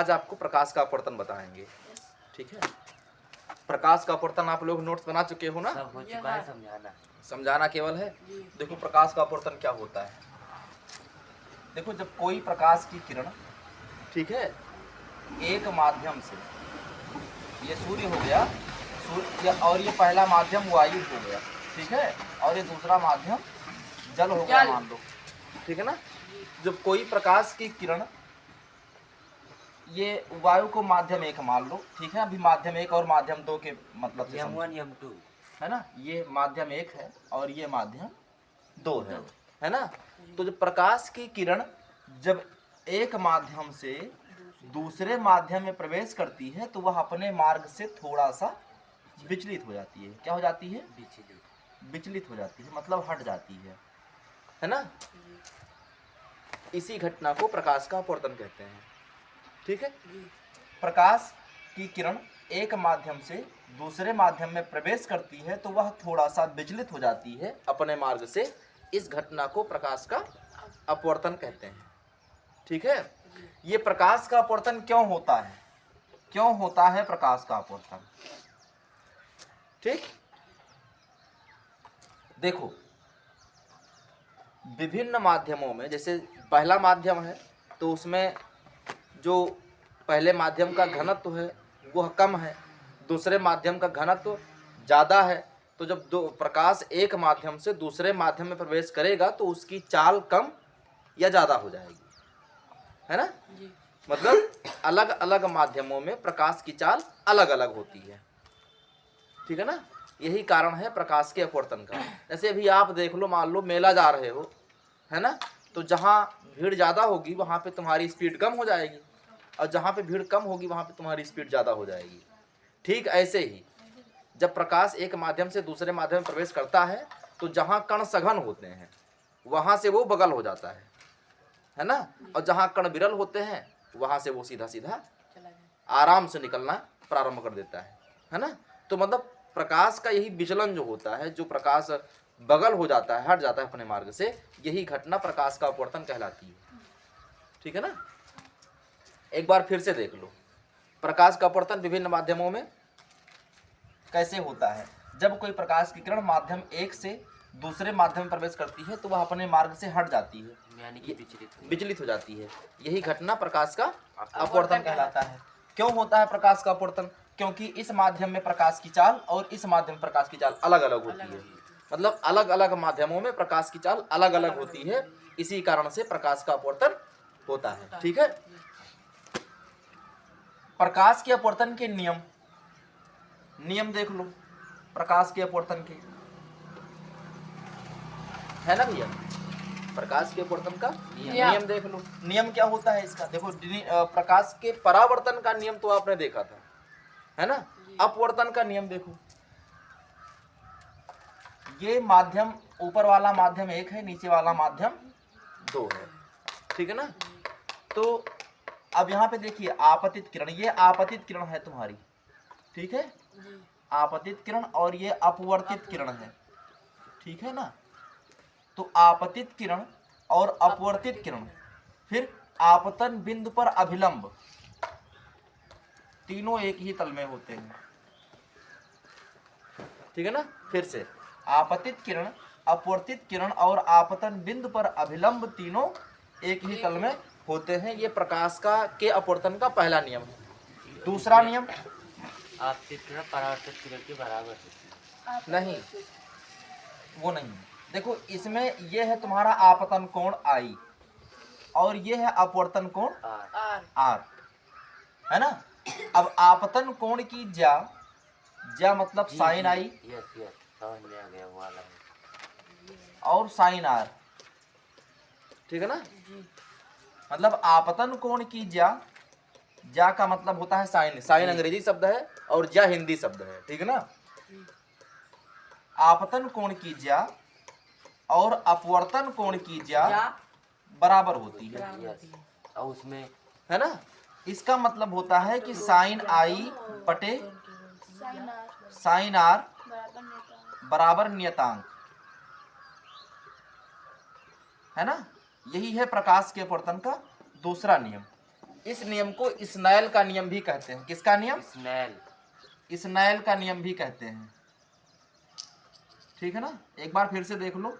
आज आपको प्रकाश का अपवर्तन बताएंगे। ठीक है, प्रकाश का अपवर्तन आप लोग नोट्स बना चुके हो ना? सब हो चुका है, समझाना केवल है। देखो प्रकाश का अपवर्तन क्या होता है। देखो जब कोई प्रकाश की किरण, ठीक है, एक माध्यम से, ये सूर्य हो गया, सूर्य, और ये पहला माध्यम वायु हो गया, ठीक है, और ये दूसरा माध्यम जल हो गया मान लो, ठीक है ना। जब कोई प्रकाश की किरण, ये वायु को माध्यम एक मान लो, ठीक है, अभी माध्यम एक और माध्यम दो के मतलब से M1 M2 है ना, ये माध्यम एक है और ये माध्यम दो है ना। तो जब प्रकाश की किरण जब एक माध्यम से दूसरे माध्यम में प्रवेश करती है तो वह अपने मार्ग से थोड़ा सा विचलित हो जाती है। क्या हो जाती है? विचलित हो जाती है, मतलब हट जाती है ना। इसी घटना को प्रकाश का अपवर्तन कहते हैं। ठीक है, प्रकाश की किरण एक माध्यम से दूसरे माध्यम में प्रवेश करती है तो वह थोड़ा सा विचलित हो जाती है अपने मार्ग से। इस घटना को प्रकाश का अपवर्तन कहते हैं। ठीक है, ये प्रकाश का अपवर्तन क्यों होता है? क्यों होता है प्रकाश का अपवर्तन? ठीक, देखो विभिन्न माध्यमों में, जैसे पहला माध्यम है तो उसमें जो पहले माध्यम का घनत्व है वह कम है, दूसरे माध्यम का घनत्व ज़्यादा है। तो जब दो प्रकाश एक माध्यम से दूसरे माध्यम में प्रवेश करेगा तो उसकी चाल कम या ज़्यादा हो जाएगी, है ना। मतलब अलग अलग माध्यमों में प्रकाश की चाल अलग अलग होती है, ठीक है ना। यही कारण है प्रकाश के अपवर्तन का। जैसे अभी आप देख लो, मान लो मेला जा रहे हो, है ना, तो जहाँ भीड़ ज़्यादा होगी वहाँ पे तुम्हारी स्पीड कम हो जाएगी और जहाँ पे भीड़ कम होगी वहाँ पे तुम्हारी स्पीड ज़्यादा हो जाएगी। ठीक ऐसे ही जब प्रकाश एक माध्यम से दूसरे माध्यम में प्रवेश करता है तो जहाँ कण सघन होते हैं वहाँ से वो बगल हो जाता है ना, और जहाँ कण विरल होते हैं वहाँ से वो सीधा सीधा आराम से निकलना प्रारंभ कर देता है ना। तो मतलब प्रकाश का यही विचलन जो होता है, जो प्रकाश बगल हो जाता है, हट जाता है अपने मार्ग से, यही घटना प्रकाश का अपवर्तन कहलाती है। ठीक है ना। एक बार फिर से देख लो, प्रकाश का अपवर्तन विभिन्न माध्यमों में कैसे होता है। जब कोई प्रकाश की किरण माध्यम एक से दूसरे माध्यम में प्रवेश करती है तो वह अपने मार्ग से हट जाती है, यानी कि विचलित हो जाती है। यही घटना प्रकाश का अपवर्तन कहलाता है। क्यों होता है प्रकाश का अपवर्तन? क्योंकि इस माध्यम में प्रकाश की चाल और इस माध्यम में प्रकाश की चाल अलग अलग होती है। मतलब अलग अलग माध्यमों में प्रकाश की चाल अलग अलग होती है, इसी कारण से प्रकाश का अपवर्तन होता है। ठीक है, प्रकाश के अपवर्तन के नियम देख लो। प्रकाश के अपवर्तन के है ना भैया, प्रकाश के अपवर्तन का नियम देख लो। नियम क्या होता है इसका? देखो प्रकाश के परावर्तन का नियम तो आपने देखा था, है ना। अपवर्तन का नियम देखो, ये माध्यम ऊपर वाला माध्यम एक है, नीचे वाला माध्यम दो है, ठीक है ना। तो अब यहाँ पे देखिए आपतित किरण, ये आपतित किरण है तुम्हारी, ठीक है, आपतित किरण, और ये अपवर्तित किरण है, ठीक है ना। तो आपतित किरण और अपवर्तित किरण, फिर आपतन बिंदु पर अभिलंब, तीनों एक ही तल में होते हैं, ठीक है ना। फिर से आपतित किरण, अपवर्तित किरण और आपतन बिंदु पर अभिलंब तीनों एक ही तल में होते हैं। ये प्रकाश का के अपवर्तन का पहला नियम है। दूसरा नियम, आपतित किरण परावर्तित किरण के बराबर नहीं, वो नहीं। देखो इसमें ये है तुम्हारा आपतन कोण आई और ये है अपवर्तन कोण आर, है ना। अब आपतन कोण की ज्या मतलब साइन आई, समझ में आ गया वो वाला, और साइन आर, ठीक है ना। मतलब आपतन कोण की ज्या का मतलब होता है साइन, साइन अंग्रेजी शब्द है और ज्या हिंदी शब्द है, ठीक है ना। आपतन कोण की ज्या और अपवर्तन कोण की ज्या बराबर होती है, और उसमें है ना। इसका मतलब होता है कि साइन आई बटे साइन आर बराबर नियतांक, है ना। यही है प्रकाश के अपवर्तन का दूसरा नियम। इस नियम को स्नेल का नियम भी कहते हैं। किसका नियम? स्नेल। स्नेल का नियम भी कहते हैं। ठीक है ना, एक बार फिर से देख लो।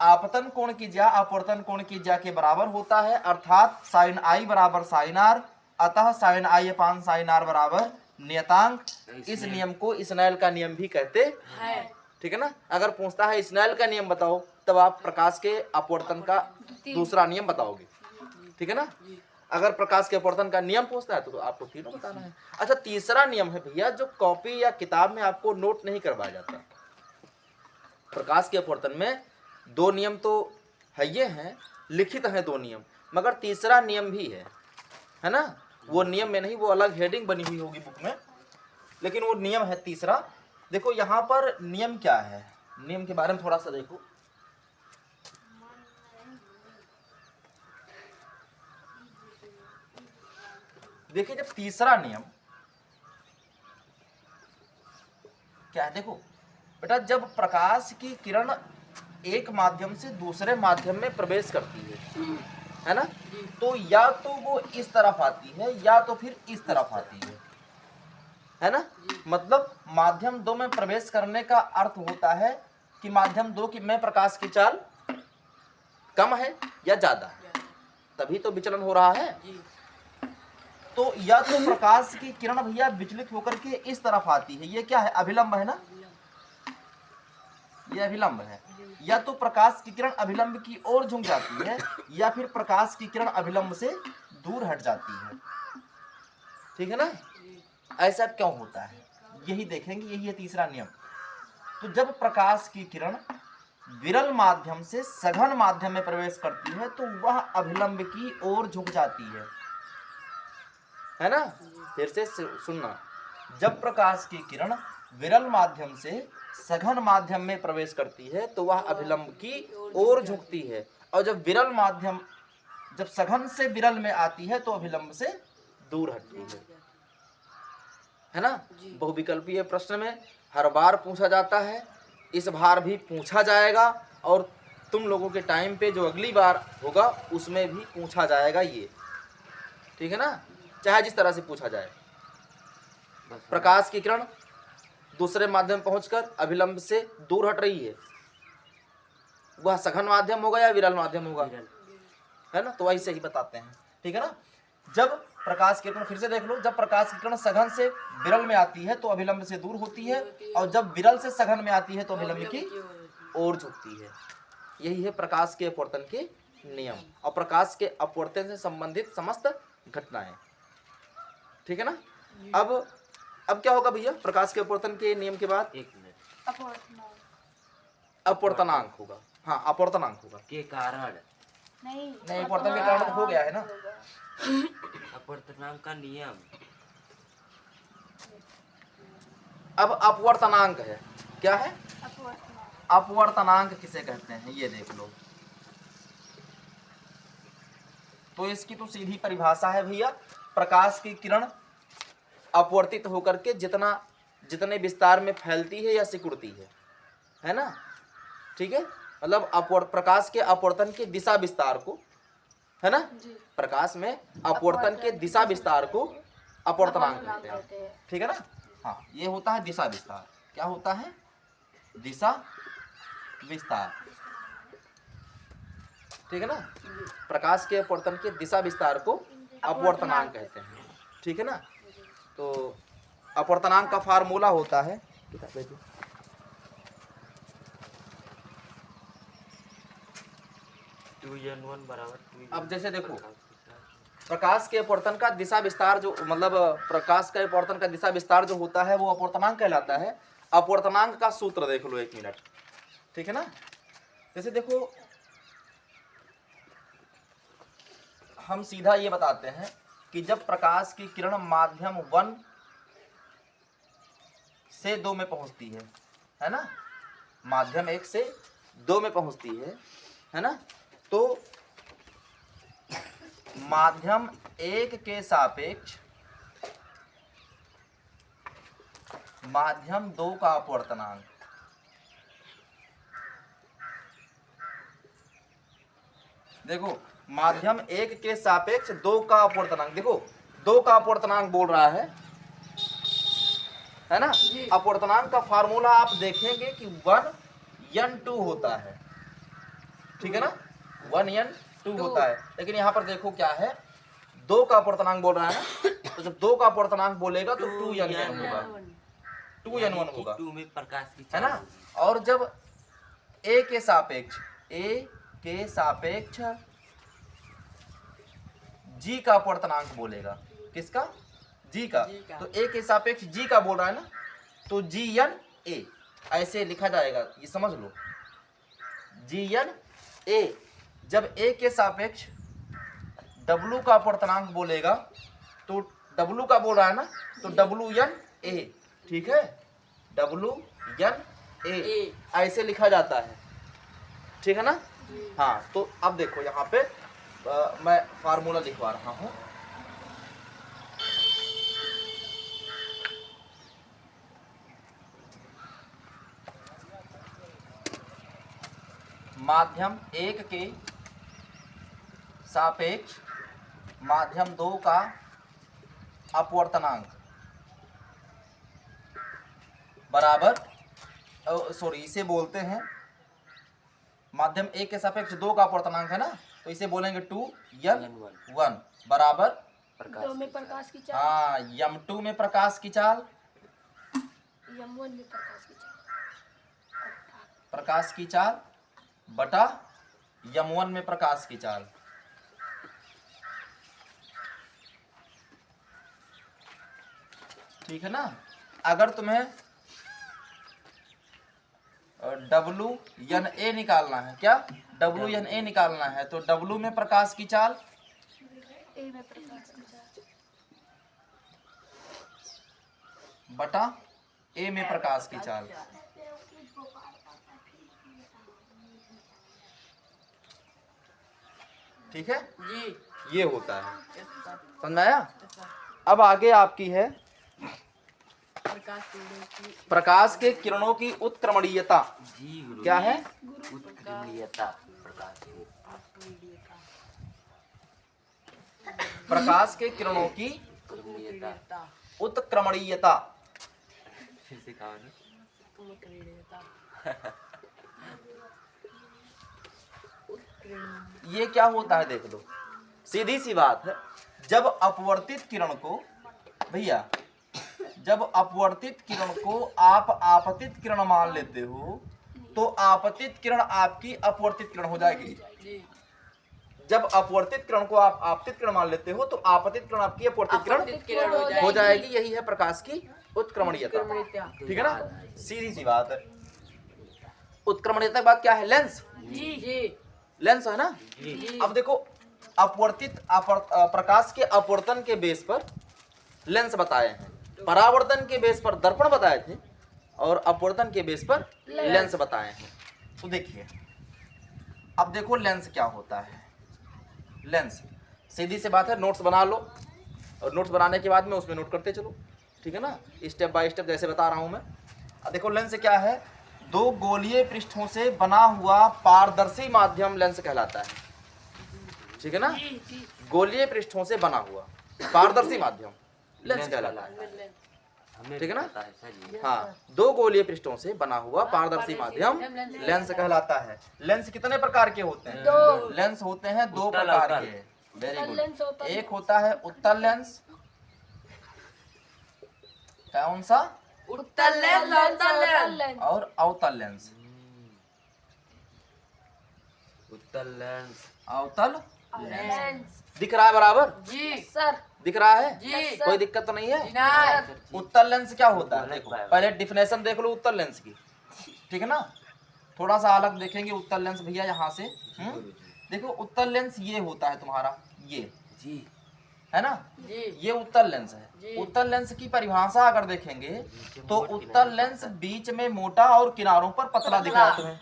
आपतन कोण की ज्या अपवर्तन कोण की ज्या के बराबर होता है, अर्थात साइन आई बराबर साइन आर, अतः साइन आई अपान साइन आर बराबर नियतांक। इस नियम को स्नेल का नियम भी कहते हैं। ठीक है ना। अगर पूछता है स्नेल का नियम बताओ, तब आप प्रकाश के अपवर्तन का दूसरा नियम बताओगे। ठीक है ना। अगर प्रकाश के अपवर्तन का नियम पूछता है तो आपको तीनों बताना है। अच्छा, तीसरा नियम है भैया, जो कॉपी या किताब में आपको नोट नहीं करवाया जाता। प्रकाश के अपवर्तन में दो नियम तो है, ये हैं लिखित हैं दो नियम, मगर तीसरा नियम भी है ना। वो नियम में नहीं, वो अलग हेडिंग बनी हुई होगी बुक में, लेकिन वो नियम है तीसरा। देखो यहाँ पर नियम क्या है, नियम के बारे में थोड़ा सा देखो। देखिए, जब तीसरा नियम क्या है, देखो बेटा, जब प्रकाश की किरण एक माध्यम से दूसरे माध्यम में प्रवेश करती है ना, तो या तो वो इस तरफ आती है या तो फिर इस तरफ आती है ना। मतलब माध्यम दो में प्रवेश करने का अर्थ होता है कि माध्यम दो की में प्रकाश की चाल कम है या ज्यादा है, तभी तो विचलन हो रहा है। तो या तो प्रकाश की किरण भैया विचलित होकर के इस तरफ आती है, ये क्या है, अभिलंब है ना, ये अभिलंब है। या तो प्रकाश की किरण अभिलंब की ओर झुक जाती है, या फिर प्रकाश की किरण अभिलंब से दूर हट जाती है। ठीक है ना। ऐसा क्यों होता है, यही देखेंगे, यही है तीसरा नियम। तो जब प्रकाश की किरण विरल माध्यम से सघन माध्यम में प्रवेश करती है तो वह अभिलंब की ओर झुक जाती है ना। फिर से सुनना, जब प्रकाश की किरण विरल माध्यम से सघन माध्यम में प्रवेश करती है तो वह अभिलंब की ओर झुकती है, और जब विरल माध्यम, जब सघन से विरल में आती है तो अभिलंब से दूर हटती है ना। बहुविकल्पीय प्रश्न में हर बार पूछा जाता है, इस बार भी पूछा जाएगा, और तुम लोगों के टाइम पे जो अगली बार होगा उसमें भी पूछा जाएगा ये। ठीक है ना, चाहे जिस तरह से पूछा जाए। प्रकाश की किरण दूसरे माध्यम पहुंचकर अभिलंब से दूर हट रही है, वह सघन माध्यम होगा या विरल माध्यम होगा, है ना। तो वही से ही बताते हैं। ठीक है ना। जब प्रकाश की किरण, फिर से देख लो, जब प्रकाश की किरण सघन से विरल में आती है तो अभिलंब से दूर होती है, और जब विरल से सघन में आती है तो अभिलंब की ओर झुकती है। यही है प्रकाश के अपवर्तन के नियम और प्रकाश के अपवर्तन से संबंधित समस्त घटनाएं। ठीक है ना। अब क्या होगा भैया, प्रकाश के अपवर्तन के नियम के बाद एक मिनट, अपवर्तनांक होगा। हाँ, अपवर्तनांक होगा के कारण नहीं, अपवर्तन के कारण हो गया है ना। अपवर्तनांक का नियम। अब अपवर्तनांक है, क्या है, अपवर्तनांक किसे कहते हैं ये देख लो। तो इसकी तो सीधी परिभाषा है भैया, प्रकाश की किरण अपवर्तित होकर के जितने विस्तार में फैलती है या सिकुड़ती है ना। ठीक है, मतलब प्रकाश के अपवर्तन के दिशा विस्तार को, है ना, प्रकाश में अपवर्तन के दिशा विस्तार को अपवर्तनांक कहते हैं। ठीक है ना। हाँ, ये होता है दिशा विस्तार। क्या होता है, दिशा विस्तार। ठीक है ना। प्रकाश के अपवर्तन के दिशा विस्तार को अपवर्तनांक कहते हैं। ठीक है ना। तो अपवर्तनांक का फार्मूला होता है, अब जैसे देखो, प्रकाश के अपवर्तन का दिशा विस्तार जो, मतलब प्रकाश के अपवर्तन का दिशा विस्तार जो होता है वो अपवर्तनांक कहलाता है। अपवर्तनांक का सूत्र देख लो, एक मिनट। ठीक है ना। जैसे देखो, हम सीधा ये बताते हैं कि जब प्रकाश की किरण माध्यम 1 से 2 में पहुंचती है ना, माध्यम 1 से 2 में पहुंचती है ना, तो माध्यम 1 के सापेक्ष माध्यम 2 का अपवर्तनांक, देखो माध्यम एक के सापेक्ष दो का अपवर्तनांक, देखो दो का अपवर्तनांक बोल रहा है ना। अपवर्तनांक का फार्मूला आप देखेंगे कि 1n2 होता है, ठीक है ना, 1n2 होता है। लेकिन यहाँ पर देखो क्या है, दो का अपवर्तनांक बोल रहा है ना, तो जब दो का अपवर्तनांक बोलेगा तो 2n1 होगा, 2n1 होगा, 2 में प्रकाश की है ना। और जब a के सापेक्ष g का अपवर्तनांक बोलेगा, किसका, g का, तो a के सापेक्ष g का बोल रहा है ना, तो gn a ऐसे लिखा जाएगा, ये समझ लो, gn a। जब a के सापेक्ष w का अपवर्तनांक बोलेगा तो w का बोल रहा है ना, तो wn a, ठीक है, wn a ऐसे लिखा जाता है, ठीक है ना। हाँ, तो अब देखो यहाँ पे मैं फार्मूला लिखवा रहा हूँ। माध्यम एक के सापेक्ष माध्यम दो का अपवर्तनांक बराबर, सॉरी इसे बोलते हैं माध्यम एक के सापेक्ष दो का अपवर्तनांक है ना, तो इसे बोलेंगे 2n1 बराबर दो में प्रकाश की चाल, हाँ m2 में प्रकाश की चाल, m1 में प्रकाश की चाल बटा m1 में प्रकाश की चाल, ठीक है ना। अगर तुम्हें WNA निकालना है, क्या WNA निकालना है, तो W में प्रकाश की चाल ए में प्रकाश की चाल बटा A में प्रकाश की चाल, ठीक है जी। ये होता है, समझ में आया। अब आगे आपकी है प्रकाश के किरणों की उत्क्रमणीयता, जी गुरु क्या है, उत्कीर्णीयता प्रकाश की प्रकाश के किरणों की उत्कीर्णीयता। उत्क्रमणीयता, फिर से कहा ना, ये क्या होता है देख लो, सीधी सी बात है, जब अपवर्तित किरण को भैया, जब अपवर्तित किरण को आप आपतित किरण मान लेते हो तो आपतित किरण आपकी अपवर्तित किरण हो जाएगी। जब अपवर्तित किरण को आप आपतित किरण मान लेते हो तो आपतित किरण आपकी अपवर्तित किरण हो जाएगी। यही है प्रकाश की उत्क्रमणीयता, ठीक है ना, सीधी सी बात है। उत्क्रमणीयता की बात क्या है, लेंस, जी जी लेंस है ना। अब देखो अपवर्तित प्रकाश के अपवर्तन के बेस पर लेंस बताए हैं, परावर्तन के बेस पर दर्पण बताए थे और अपवर्तन के बेस पर लेंस बताए हैं। तो देखिए अब देखो लेंस क्या होता है। लेंस सीधी सी बात है, नोट्स बना लो और नोट्स बनाने के बाद में उसमें नोट करते चलो, ठीक है ना, स्टेप बाय स्टेप जैसे बता रहा हूं मैं। अब देखो लेंस क्या है, दो गोलीय पृष्ठों से बना हुआ पारदर्शी माध्यम लेंस कहलाता है, ठीक है ना, गोलीय पृष्ठों से बना हुआ पारदर्शी माध्यम लेंस कहलाता है, हमें ठीक है ना। पता है सर जी। हाँ, दो गोलीय पृष्ठों से बना हुआ पारदर्शी माध्यम लेंस कहलाता है। लेंस कितने प्रकार के होते हैं, दो। लेंस होते हैं दो उत्तल प्रकार अवतल। के, वेरी उत्तल लेंस, गुड। अवतल एक लेंस। होता है उत्तल लेंस, कौन सा, उत्तल लेंस अवतल लेंस और अवतल लेंस, उत्तल लेंस अवतल लेंस। दिख रहा है बराबर, जी सर दिख रहा है, जी कोई दिक्कत तो नहीं है। नहीं उत्तल लेंस क्या होता है, देखो पहले डिफिनेशन देख लो उत्तल लेंस की, ठीक है ना। थोड़ा सा अलग देखेंगे उत्तल लेंस भैया यहाँ से। देखो उत्तल लेंस ये होता है तुम्हारा, ये जी है ना, जी ये उत्तल लेंस है। जी। उत्तल लेंस की परिभाषा अगर देखेंगे तो उत्तल लेंस बीच में मोटा और किनारों पर पतला दिख रहा है तुम्हें,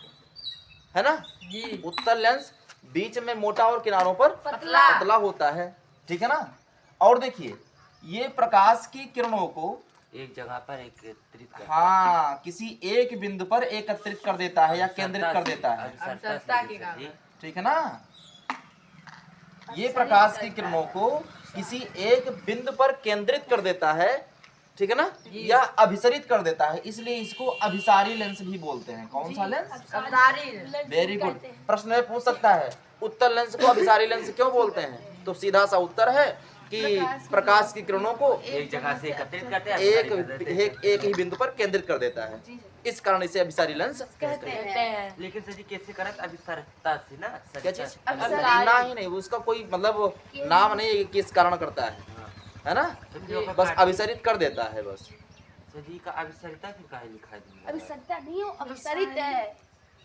है ना। जी उत्तल लेंस बीच में मोटा और किनारों पर पतला। पतला होता है, ठीक है ना। और देखिए ये प्रकाश की किरणों को एक जगह पर एकत्रित करता हाँ किसी एक बिंदु पर एकत्रित कर देता है या केंद्रित कर देता है, अनुसरता के कारण। ठीक है ना। ये प्रकाश की किरणों को किसी एक बिंदु पर केंद्रित कर देता है, ठीक है ना, या अभिसरित कर देता है, इसलिए इसको अभिसारी लेंस भी बोलते हैं। कौन सा लेंस? अवतारी वेरी गुड। प्रश्न में पूछ सकता है उत्तल लेंस को अभिसारी लेंस क्यों बोलते हैं, तो सीधा सा उत्तर है कि प्रकाश की किरणों को एक जगह से एकत्रित करते हैं, एक ही बिंदु पर केंद्रित कर देता है, इस कारण इसे अभिसारी लेंस कहते हैं। लेकिन सर जी कैसे करत अभी सरता से ना सर क्या चीज? अभिसारी। ना ही नहीं, उसका कोई मतलब नाम नहीं है कि किस कारण करता है ना, बस अभिसरित कर देता है बस। सर जी का अभिसरिता फिर काहे लिखा है दूंगा? अभी सत्ता नहीं हो, अभिसरित है।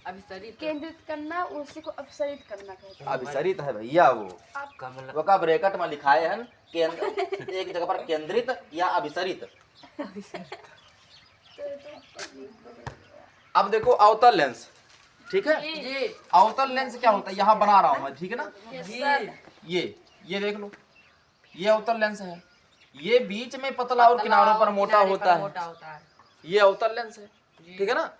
अभिसरित केंद्रित करना, उसी को अभिसरित करना कहते हैं। अभिसरित है भैया वो का मतलब वो का ब्रैकेट में लिखाए हैं केंद्र एक जगह पर केंद्रित या अभिसरित। अब देखो अवतल लेंस, ठीक है, जी अवतल लेंस क्या होता है, यहाँ बना रहा हूँ मैं, ठीक है ना, जी ये देख लो, ये अवतल लेंस है, ये बीच में पतला और किनारों पर मोटा होता है, ये अवतल लेंस है, ठीक है ना।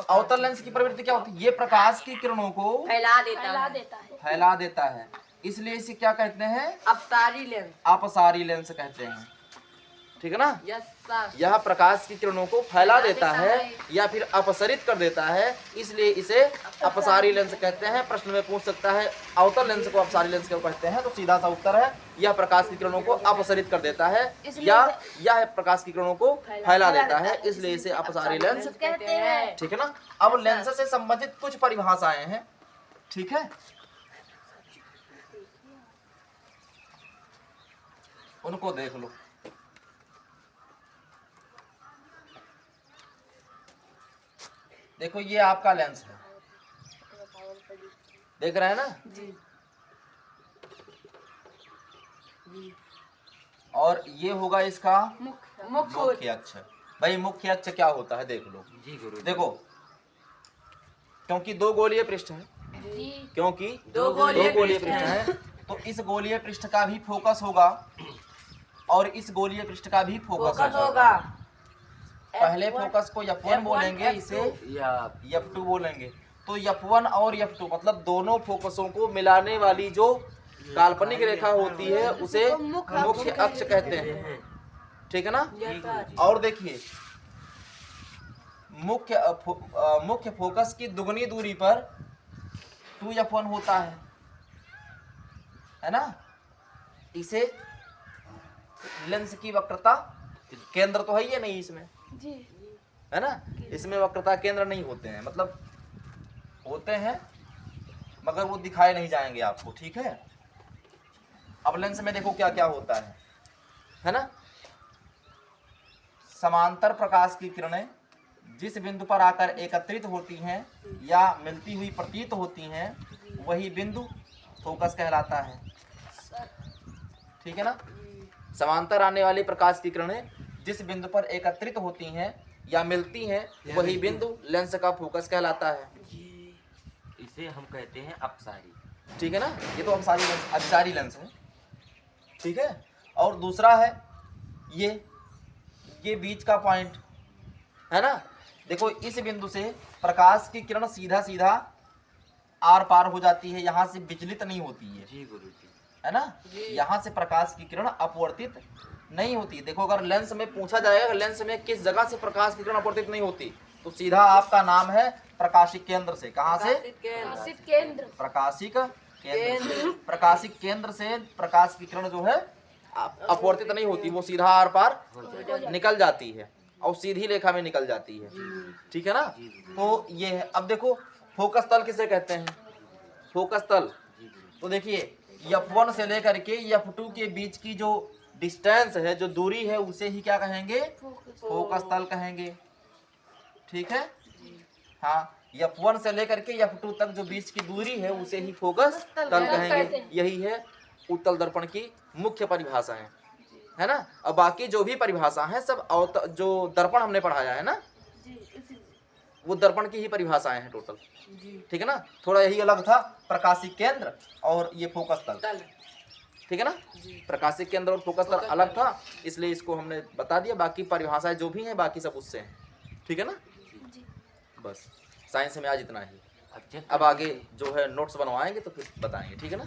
अवतल लेंस की प्रवृत्ति क्या होती है, ये प्रकाश की किरणों को फैला फैला देता है देता है। फैला देता है, इसलिए इसे क्या कहते हैं, अवतारी लेंस अपसारी लेंस कहते हैं, ठीक है ना। यस सर यह प्रकाश की किरणों को फैला देता है या फिर अपसरित कर देता है, इसलिए इसे अपसारी लेंस कहते हैं। प्रश्न में पूछ सकता है अवतल लेंस को अपसारी लेंस क्यों कहते हैं, तो सीधा सा उत्तर है यह प्रकाश की किरणों को अपसरित कर देता है या यह प्रकाश की किरणों को फैला देता है, इसलिए इसे अपसारी लेंस, कहते हैं। ठीक है ना। अब लेंस से संबंधित कुछ परिभाषाएं हैं, ठीक है, उनको देख लो। देखो ये आपका लेंस है, देख रहे हैं ना, और ये होगा इसका मुख्य अक्ष। भाई मुख्य अक्ष क्या होता है देख लो, जी गुरु देखो क्योंकि दो गोलीय पृष्ठ है, जी क्योंकि दो दो गोलीय गोलीय पृष्ठ पृष्ठ है, तो इस गोलीय पृष्ठ का भी फोकस होगा और इस गोलीय पृष्ठ का भी फोकस फोकस होगा। होगा पहले फोकस को F1 बोलेंगे, इसे या F2 बोलेंगे। तो F1 और F2 मतलब दोनों फोकसों को मिलाने वाली जो काल्पनिक रेखा होती है उसे मुख्य अक्ष कहते हैं, ठीक है ना। और देखिए मुख्य फोकस की दुगनी दूरी पर 2F1 होता है ना। इसे लेंस की वक्रता केंद्र तो है ही नहीं इसमें, जी है ना, इसमें वक्रता केंद्र नहीं होते हैं, मतलब होते हैं मगर वो दिखाए नहीं जाएंगे आपको, ठीक है। अब लेंस में देखो क्या क्या होता है ना। समांतर प्रकाश की किरणें जिस बिंदु पर आकर एकत्रित होती हैं या मिलती हुई प्रतीत होती हैं वही बिंदु फोकस कहलाता है, ठीक है ना। समांतर आने वाली प्रकाश की किरणें जिस बिंदु पर एकत्रित होती हैं या मिलती हैं वही बिंदु लेंस का फोकस कहलाता है, इसे हम कहते हैं अपसारी, ठीक है ना। ये तो अभिसारी लेंस है, ठीक है। और दूसरा है ये बीच का पॉइंट है ना। देखो इस बिंदु से प्रकाश की किरण सीधा सीधा आर पार हो जाती है, यहाँ से विचलित नहीं होती है, जी गुरु जी, है ना। यहाँ से प्रकाश की किरण अपवर्तित नहीं होती। देखो अगर लेंस में पूछा जाएगा लेंस में किस जगह से प्रकाश की किरण अपवर्तित नहीं होती, तो सीधा आपका नाम है प्रकाशिक केंद्र से। कहाँ से? प्रकाशित केंद्र। प्रकाशिक केंद्र। प्रकाशिक केंद्र से प्रकाश की किरण जो है अपवर्तित नहीं होती, वो सीधा आर पार निकल जाती है और सीधी रेखा में निकल जाती है, ठीक है ना। तो ये है। अब देखो फोकस तल किसे कहते हैं, फोकस तल। तो देखिए F1 से लेकर के F2 के बीच की जो डिस्टेंस है, जो दूरी है, उसे ही क्या कहेंगे, फोकस तल कहेंगे, ठीक है। हाँ, F1 से लेकर के F2 तक जो बीच की दूरी है उसे ही फोकस तल कहेंगे। यही है उत्तल दर्पण की मुख्य परिभाषाएं, है ना। अब बाकी जो भी परिभाषा है सब जो दर्पण हमने पढ़ाया है ना, वो दर्पण की ही परिभाषाएं हैं टोटल, ठीक है ना। थोड़ा यही अलग था, प्रकाशिक केंद्र और ये फोकस तल, ठीक है ना। प्रकाशिक केंद्र और फोकस तल अलग था, इसलिए इसको हमने बता दिया। बाकी परिभाषाएं जो भी हैं बाकी सब उससे हैं, ठीक है ना। बस साइंस में आज इतना ही। अब आगे जो है नोट्स बनवाएंगे तो फिर बताएंगे, ठीक है ना।